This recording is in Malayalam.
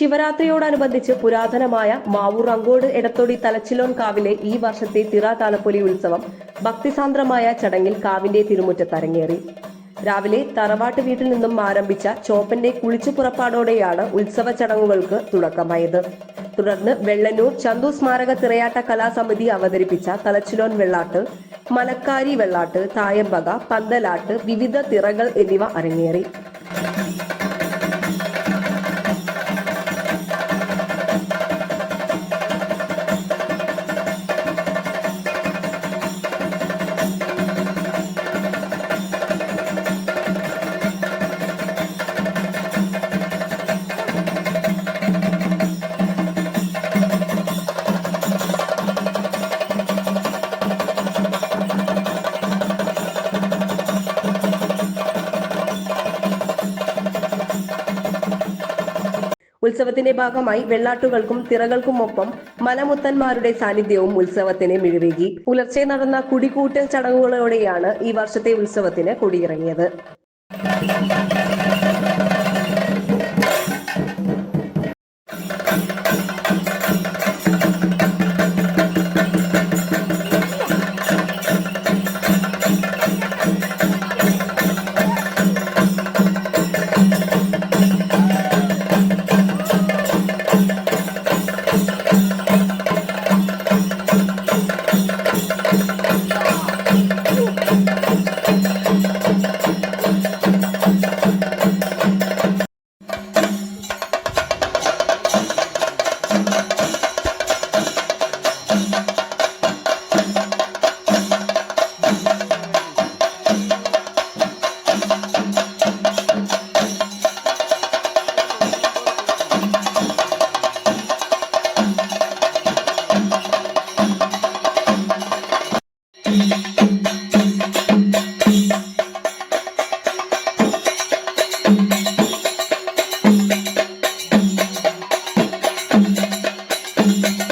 ശിവരാത്രിയോടനുബന്ധിച്ച് പുരാതനമായ മാവൂർ അങ്കോട് എടത്തൊടി തലച്ചിലോൻ കാവിലെ ഈ വർഷത്തെ തിറ താലപ്പൊലി ഉത്സവം ഭക്തിസാന്ദ്രമായ ചടങ്ങിൽ കാവിന്റെ തിരുമുറ്റത്ത് അരങ്ങേറി. രാവിലെ തറവാട്ട് വീട്ടിൽ നിന്നും ആരംഭിച്ച ചോപ്പന്റെ കുളിച്ചു പുറപ്പാടോടെയാണ് ഉത്സവ ചടങ്ങുകൾക്ക് തുടക്കമായത്. തുടർന്ന് വെള്ളന്നൂർ ചന്തു സ്മാരക തിറയാട്ട കലാസമിതി അവതരിപ്പിച്ച തലച്ചിലോൻ വെള്ളാട്ട്, മലക്കാരി വെള്ളാട്ട്, തായമ്പക, പന്തലാട്ട്, വിവിധ തിറകൾ എന്നിവ അരങ്ങേറി. ഉത്സവത്തിന്റെ ഭാഗമായി വെള്ളാട്ടുകൾക്കും തിറകൾക്കുമൊപ്പം മലമുത്തന്മാരുടെ സാന്നിധ്യവും ഉത്സവത്തിന് മിഴിവേകി. പുലർച്ചെ നടന്ന കുടികൂട്ടൽ ചടങ്ങുകളോടെയാണ് ഈ വർഷത്തെ ഉത്സവത്തിന് കൊടിയിറങ്ങിയത്.